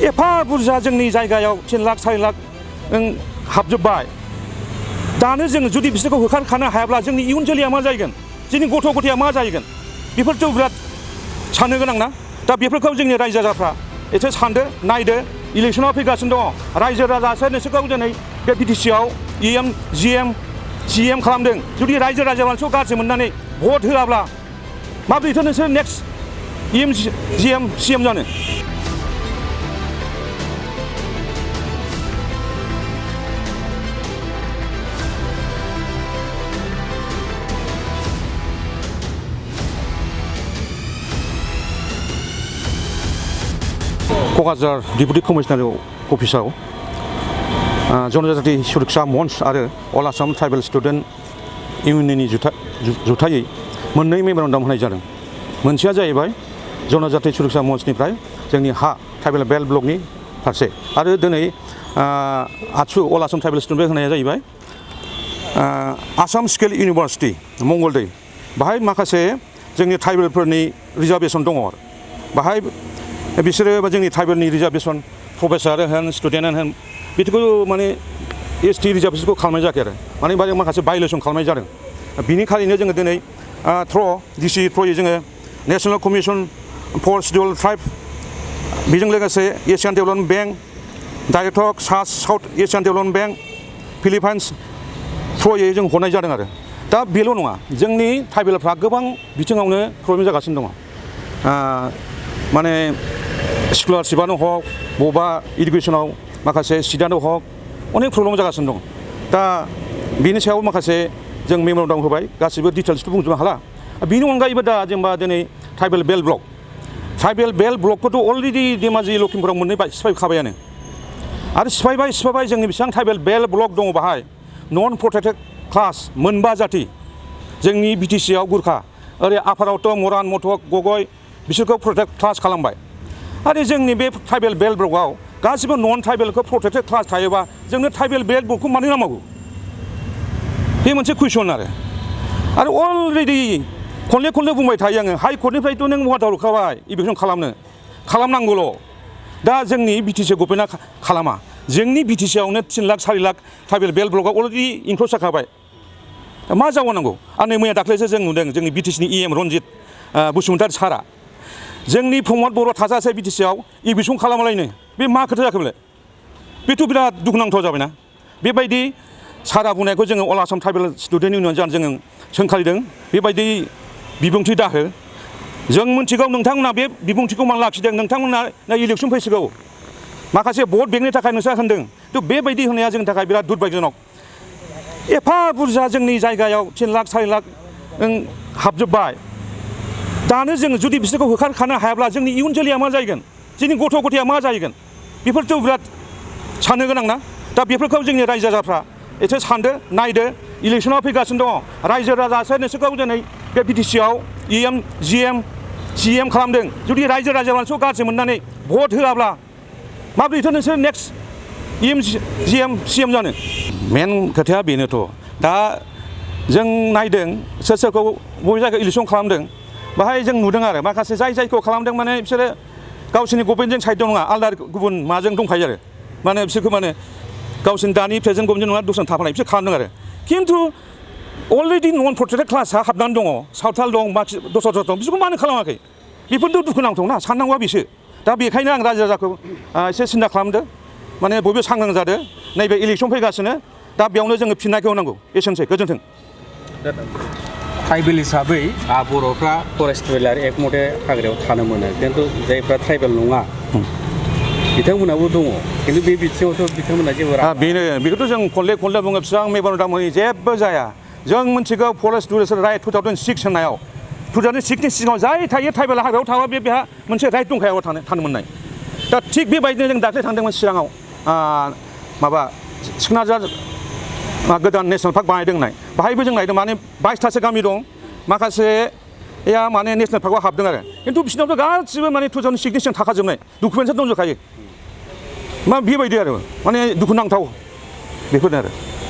एफा बुरजा जोंनि जायगायाव 3 लाख 4 लाख हाबजोब्बाय दानो जों जुदि बिसोरखौ होखारखानो हायाब्ला जोंनि इयुन जोलैया मा जागोन जोंनि गथ' गथाया मा जागोन बेफोरथ' बिराद साननो गोनां ना दा बेफोरखौ जोंनि रायजो राजाफ्रा एसे सानदो नायदो इलेक्सनाव फैगासिनो दङ रायजो राजासो नोंसोरखौ दिनै बे बिटिसिआव EM GM CM खालामदों जुदि रायजो राजाफोरखौ गाज्रि मोननानै भट होआब्ला माबोरैथो नोंसोर नेक्स्ट EM GM CM जानो क'क्राझार डिपुटि कमिशनार अफिसाव जनजाति सुरक्षा मंच आरो अल आसाम ट्राइबेल स्टुडेन्ट इउनियननि जुथायै मोननै मेम'रेन्डाम होनाय जादों मोनसेया जाहैबाय जनजाति सुरक्षा मंचनिफ्राय जोंनि हा ट्राइबेल बेल्ट ब्लकनि फारसे आरो दिनै आसु अल आसाम ट्राइबेल स्टुडेन्ट होनाया जाहैबाय आसाम स्किल इउनिभार्सिटि मंगलदै बाहाय माखासे जोंनि ट्राइबेलफोरनि रिजार्भेसन दङ बाहाय बिसोरो जोंनि ट्राइबेलनि रिजार्भेसन प्रफेसार होन स्टुडेन्टआनो होन बेखौ माने ST रिजार्भेसनखौ खालामनाय जायाखै आरो माने माखासे भायलेसन खालामनाय जादों बिनिखायनो जोङो दिनै DC थ्रयै जोङो नेशनेल कमिसन फर शिडिउल्ड ट्राइब बेजों लोगोसे Asian development bank director south Asian development bank Philippines थ्रयै जों हरनाय जादों आरो दा बेल' नङा जोंनि ट्राइबेलफ्रा गोबां बिथिङावनो प्रब्लेम जागासिनो दङ माने स्कलारशिपआनो हक बबेबा इडुकेसनाव माखासे सिटआनो हक अनेक प्रब्लेम जागासिनो दं दा बेनि सायाव माखासे जों मेम'रेन्डाम होबाय गासिबो डिटेल्सखौ बुंजोबनो हाला बेनि अनगायैबो दा जेनेबा दिनै ट्राइबेल बेल्ट ब्लकखौथ' अलरेडि धेमाजि लखिमपुराव सिफायखाबायानो आरो सिफायबाय जोंनि बेसेबां ट्राइबेल बेल्ट ब्लक दङ बाहाय नन प्रटेक्टेड क्लास मोनबा जाति जोंनि BTCआव गुरखा ओरै आफारावथ' मरान मथक गगय बिसोरखौ प्रटेक्ट क्लास खालामबाय आरो जोंनि बे ट्राइबेल बेल्ट ब्लकआव गासिबो नन ट्राइबेलखौ प्रटेक्टेड क्लास थायोबा जोंनो ट्राइबेल बेल्ट ब्लकखौ मानो नांगौ बे मोनसे कुइसन आरो अलरेडि खनले बुंबाय थायो आङो हाइ कर्टनिफ्रायथ' नों अर्डार हरखाबाय इभिक्सन खालामनांगौल' दा जोंनि BTC गभर्नमेन्टआ खालामा जोंनि BTCआवनो 3 लाख 4 लाख ट्राइबेल बेल्ट ब्लकआव अलरेडि इनक्ल'ज जाखाबाय मा जाबावनांगौ आरो नै मैया दाख्लैसो जों नुदों जोंनि BTCनि EM रनजित बसुमतारी सारा जोंनि प्रमद बर' थाजासे BTCआव इभिक्सन खालामालायनो बे मा खोथा जाखो बेलाय बेथ' बिराद दुखुनांथाव जाबायना बेबायदि सारा बुंनायखौ जोङो अल आसाम ट्राइबेल स्टुडेन्ट इउनियन जोङो सोंखारिदों बेबायदि बिबुंथि दाहो जों मिथिगौ नोंथांमोना बे बिबुंथिखौ मानो लाखिदों नोंथांमोना इलेक्सन फैसिगौ माखासे भट बेंकनि थाखाय नोंसोर होनदों थ' बेबायदि होनाया जोंनि थाखाय बिराद दुर्भाग्यजनक एफा बुरजा जोंनि जायगायाव 3 लाख 4 लाख हाबजोब्बाय दानो जों जुदि बिसोरखौ होखारखानो हायाब्ला जोंनि इयुन जोलैया मा जागोन जोंनि गथ' गथाया मा जागोन बेफोरथ' बिराद साननो गोनां ना दा बेफोरखौ जोंनि रायजो राजाफ्रा एसे सानदो नायदो इलेक्सनाव फैगासिनो दङ रायजो राजासो नोंसोरखौ दिनै बे BTCआव EM GM CM खालामदों जुदि रायजो राजाफोरखौ गाज्रि मोननानै भट होआब्ला माबोरैथो नोंसोर नेक्स्ट EM GM CM जानो मेन खोथाया बेनोथ' दा जों नायदों सोरखौ बबे जायगायाव इलेक्सन खालामदों बाहाय जों नुदों आरो माखासे जायखौ खालामदों माने बिसोरो गावसोरनि गभर्नमेन्टजों साइडआव नङा आलदा गुबुन माजों दंखायो आरो माने बिसोरखौ माने गावसोरनि दानि प्रेजेन्ट गभर्नमेन्ट नङा दस्रा थाफानाय बिसोर खालामदों आरो खिन्थु अलरेडि नन प्रटेक्टेड क्लासआ हाबनानै दङ सावथाल दं बाखि दस्रा दं बिसोरखौ मानो खालामाखै बेफोरथ' दुखुनांथावना साननांगौआ बिसो दा बेखायनो आं रायजो राजाखौ एसे सिन्था खालामदो माने बयबो सांग्रां जादो नैबे इलेक्सन फैगासिनो दा बेयावनो जोङो फिननायखौ होनांगौ एसेनोसै गोजोन्थों ट्राइबेल हिसाबै बर'फ्रा फरेस्ट ट्रेलार एक मथे हाग्रायाव थानो मोनो खिन्थु जायफ्रा ट्राइबेल नङा बिथांमोनाबो दङ खिन्थु बे बिथिङावथ' बिथांमोना जेबो बेखौथ' जों खनले बुङो बिसिबां मेम'रेन्डाम होयो जेबो जाया जों मिथिगौ फरेस्ट डिउरेसन राइट 2006 होननायाव 2006नि सिगाङाव जाय थायो ट्राइबेल हाग्रायाव थाबा बेहा मोनसे राइट दंखायो थानो मोननाय दा थिग बेबायदिनो जों दाख्लै थांदोंमोन चिराङाव माबा सिखनाजार गोदान नेसनेल पार्क बानायदों होननाय बाहायबो जों नायदों माने 22थासो गामि दं माखासेया माने नेसनेल पार्कआव हाबदों आरो खिन्थु बिसोरनावथ' गासिबो माने 2006नि सिगां थाखाजोबनाय डकुमेन्टसा दंजोबखायो मा बेबायदि आरो माने दुखुनांथाव बेफोरनो आरो